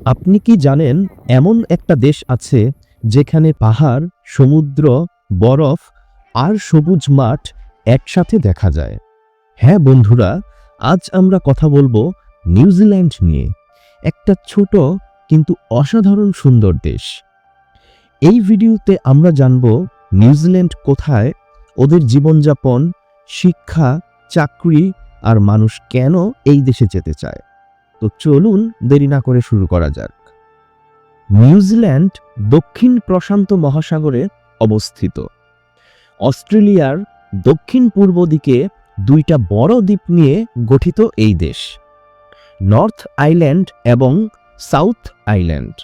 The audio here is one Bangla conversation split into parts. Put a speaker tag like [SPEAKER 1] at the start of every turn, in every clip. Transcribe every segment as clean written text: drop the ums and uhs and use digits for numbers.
[SPEAKER 1] আপনি কি জানেন এমন একটা দেশ আছে যেখানে পাহাড়, সমুদ্র, বরফ আর সবুজ মাঠ একসাথে দেখা যায়? হ্যাঁ বন্ধুরা, আজ আমরা কথা বলবো নিউজিল্যান্ড নিয়ে। একটা ছোট কিন্তু অসাধারণ সুন্দর দেশ। এই ভিডিওতে আমরা জানব নিউজিল্যান্ড কোথায়, ওদের জীবনযাপন, শিক্ষা, চাকরি আর মানুষ কেন এই দেশে যেতে চায়। তো চলুন দেরি না করে শুরু করা যাক। নিউজিল্যান্ড দক্ষিণ প্রশান্ত মহাসাগরে অবস্থিত। অস্ট্রেলিয়ার দক্ষিণ পূর্ব দিকে দুইটা বড় দ্বীপ নিয়ে গঠিত এই দেশ, নর্থ আইল্যান্ড এবং সাউথ আইল্যান্ড।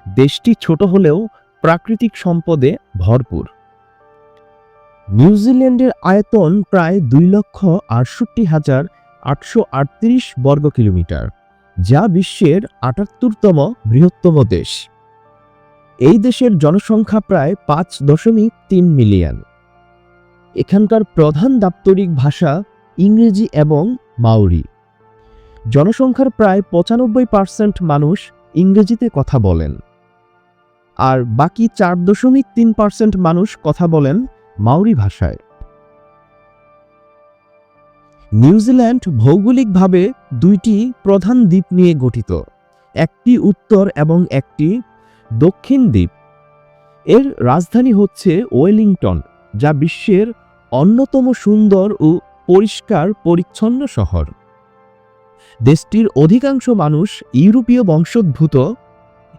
[SPEAKER 1] দেশটি ছোট হলেও প্রাকৃতিক সম্পদে ভরপুর। নিউজিল্যান্ডের আয়তন প্রায় 2,68,838 বর্গ কিলোমিটার, যা বিশ্বের ৭৮তম বৃহত্তম দেশ। এই দেশের জনসংখ্যা প্রায় ৫.৩ মিলিয়ন। এখানকার প্রধান দাপ্তরিক ভাষা ইংরেজি এবং মাওরি। জনসংখ্যার প্রায় ৯৫% মানুষ ইংরেজিতে কথা বলেন, আর বাকি ৪.৩% মানুষ কথা বলেন মাওরি ভাষায়। নিউজিল্যান্ড ভৌগোলিকভাবে দুইটি প্রধান দ্বীপ নিয়ে গঠিত, একটি উত্তর এবং একটি দক্ষিণ দ্বীপ। এর রাজধানী হচ্ছে ওয়েলিংটন, যা বিশ্বের অন্যতম সুন্দর ও পরিষ্কার পরিচ্ছন্ন শহর। দেশটির অধিকাংশ মানুষ ইউরোপীয় বংশোদ্ভূত।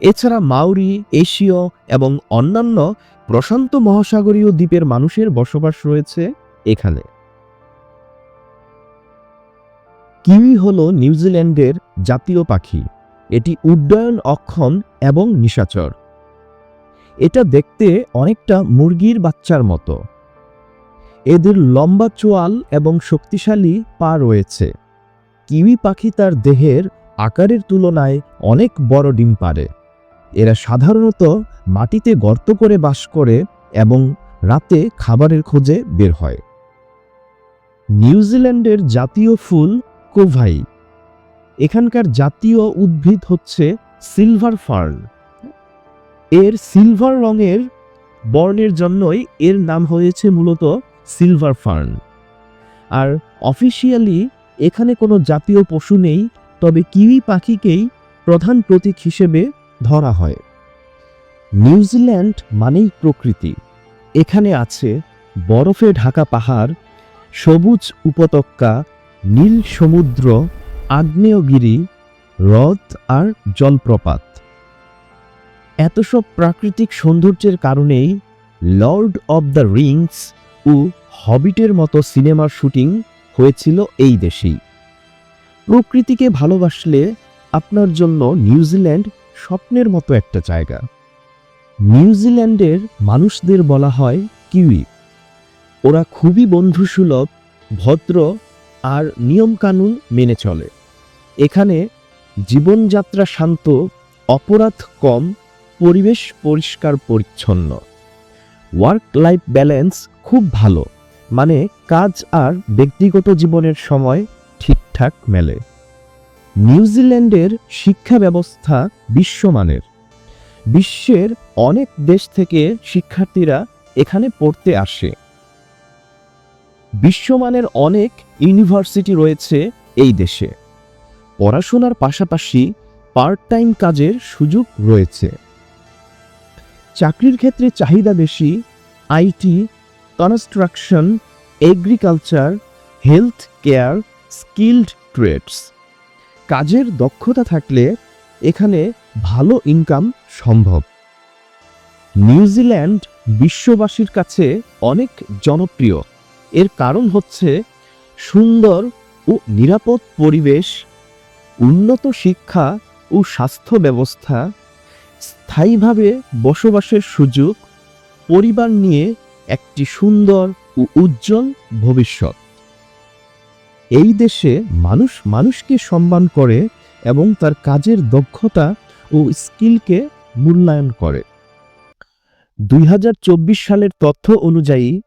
[SPEAKER 1] এছাড়া মাওরি, এশীয় এবং অন্যান্য প্রশান্ত মহাসাগরীয় দ্বীপের মানুষের বসবাস রয়েছে এখানে। কিউই হল নিউজিল্যান্ডের জাতীয় পাখি। এটি উড্ডয়ন অক্ষম এবং নিশাচর। এটা দেখতে অনেকটা মুরগির বাচ্চার মতো। এদের লম্বা চোয়াল এবং শক্তিশালী পা রয়েছে। কিউই পাখি তার দেহের আকারের তুলনায় অনেক বড় ডিম পাড়ে। এরা সাধারণত মাটিতে গর্ত করে বাস করে এবং রাতে খাবারের খোঁজে বের হয়। নিউজিল্যান্ডের জাতীয় ফুল কোভাই। এখানকার জাতীয় উদ্ভিদ হচ্ছে সিলভার ফার্ন। এর সিলভার রঙের বর্ণের জন্যই এর নাম হয়েছে মূলত সিলভার ফার্ন। আর অফিসিয়ালি এখানে কোনো জাতীয় পশু নেই, তবে কিউই পাখিকেই প্রধান প্রতীক হিসেবে ধরা হয়। নিউজিল্যান্ড মানেই প্রকৃতি। এখানে আছে বরফে ঢাকা পাহাড়, সবুজ উপত্যকা, নীল সমুদ্র, আগ্নেয়গিরি, হ্রদ আর জলপ্রপাত। এত সব প্রাকৃতিক সৌন্দর্যের কারণেই লর্ড অব দ্য রিংস ও হবিটের মতো সিনেমার শুটিং হয়েছিল এই দেশেই। প্রকৃতিকে ভালোবাসলে আপনার জন্য নিউজিল্যান্ড স্বপ্নের মতো একটা জায়গা। নিউজিল্যান্ডের মানুষদের বলা হয় কিউই। ওরা খুবই বন্ধুসুলভ, ভদ্র আর নিয়মকানুন মেনে চলে। এখানে জীবনযাত্রা শান্ত, অপরাধ কম, পরিবেশ পরিষ্কার পরিচ্ছন্ন। ওয়ার্ক লাইফ ব্যালেন্স খুব ভালো, মানে কাজ আর ব্যক্তিগত জীবনের সময় ঠিকঠাক মেলে। নিউজিল্যান্ডের শিক্ষা ব্যবস্থা বিশ্বমানের। বিশ্বের অনেক দেশ থেকে শিক্ষার্থীরা এখানে পড়তে আসে। বিশ্বমানের অনেক ইউনিভার্সিটি রয়েছে এই দেশে। পড়াশোনার পাশাপাশি পার্ট টাইম কাজের সুযোগ রয়েছে। চাকরির ক্ষেত্রে চাহিদা বেশি। IT, construction, agriculture, health care, skilled trades. কাজের দক্ষতা থাকলে এখানে ভালো ইনকাম সম্ভব। নিউজিল্যান্ড বিশ্ববাসীর কাছে অনেক জনপ্রিয়। এর কারণ হচ্ছে সুন্দর ও নিরাপদ পরিবেশ, উন্নত শিক্ষা ও স্বাস্থ্য ব্যবস্থা, স্থায়ীভাবে বসবাসের সুযোগ, পরিবার নিয়ে একটি সুন্দর ও উজ্জ্বল ভবিষ্যৎ। এই দেশে মানুষ মানুষকে সম্মান করে এবং তার কাজের দক্ষতা ও স্কিলকে মূল্যায়ন করে। ২০২৪ সালের তথ্য অনুযায়ী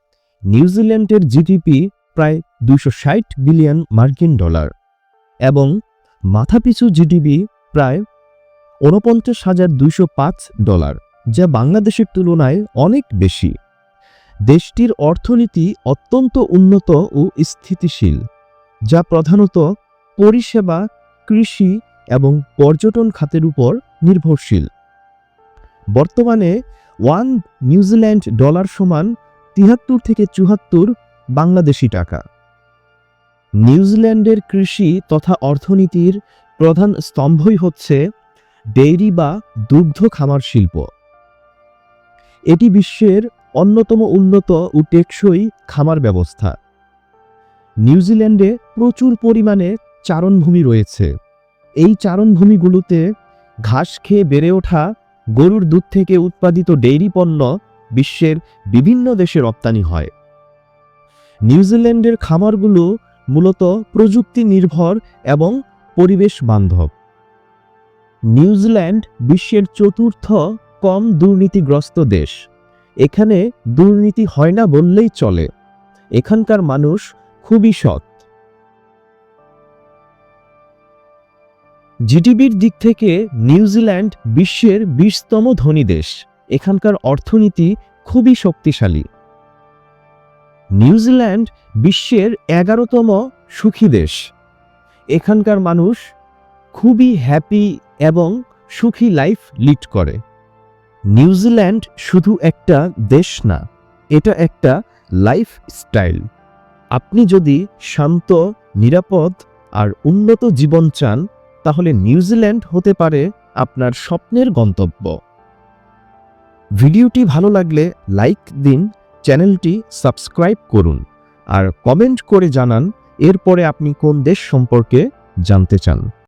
[SPEAKER 1] নিউজিল্যান্ডের জিডিপি প্রায় ২৬০ বিলিয়ন মার্কিন ডলার এবং মাথাপিছু জিডিপি প্রায় $৪৯,২০৫, যা বাংলাদেশের তুলনায় অনেক বেশি। দেশটির অর্থনীতি অত্যন্ত উন্নত ও স্থিতিশীল, যা প্রধানত পরিষেবা, কৃষি এবং পর্যটন খাতের উপর নির্ভরশীল। বর্তমানে $1 নিউজিল্যান্ড সমান ৭৩ থেকে ৭৪ বাংলাদেশি টাকা। নিউজিল্যান্ডের কৃষি তথা অর্থনীতির প্রধান স্তম্ভই হচ্ছে ডেইরি বা দুগ্ধ খামার শিল্প। এটি বিশ্বের অন্যতম উন্নত ও টেকসই খামার ব্যবস্থা। নিউজিল্যান্ডে প্রচুর পরিমাণে চারণভূমি রয়েছে। এই চারণভূমিগুলোতে ঘাস খেয়ে বেড়ে ওঠা গরুর দুধ থেকে উৎপাদিত ডেইরি পণ্য বিশ্বের বিভিন্ন দেশে রপ্তানি হয়। নিউজিল্যান্ডের খামারগুলো মূলত প্রযুক্তি নির্ভর এবং পরিবেশ বান্ধব। নিউজিল্যান্ড বিশ্বের চতুর্থ কম দুর্নীতিগ্রস্ত দেশ। এখানে দুর্নীতি হয় না বললেই চলে। এখানকার মানুষ খুবই সৎ। জিডিপির দিক থেকে নিউজিল্যান্ড বিশ্বের 20তম ধনী দেশ। এখানকার অর্থনীতি খুবই শক্তিশালী। নিউজিল্যান্ড বিশ্বের 11তম সুখী দেশ। এখানকার মানুষ খুবই হ্যাপি এবং সুখী লাইফ লিড করে। নিউজিল্যান্ড শুধু একটা দেশ না, এটা একটা লাইফস্টাইল। আপনি যদি শান্ত, নিরাপদ আর উন্নত জীবন চান, তাহলে নিউজিল্যান্ড হতে পারে আপনার স্বপ্নের গন্তব্য। ভিডিওটি ভালো লাগলে লাইক দিন, চ্যানেলটি সাবস্ক্রাইব করুন আর কমেন্ট করে জানান এরপরে আপনি কোন দেশ সম্পর্কে জানতে চান।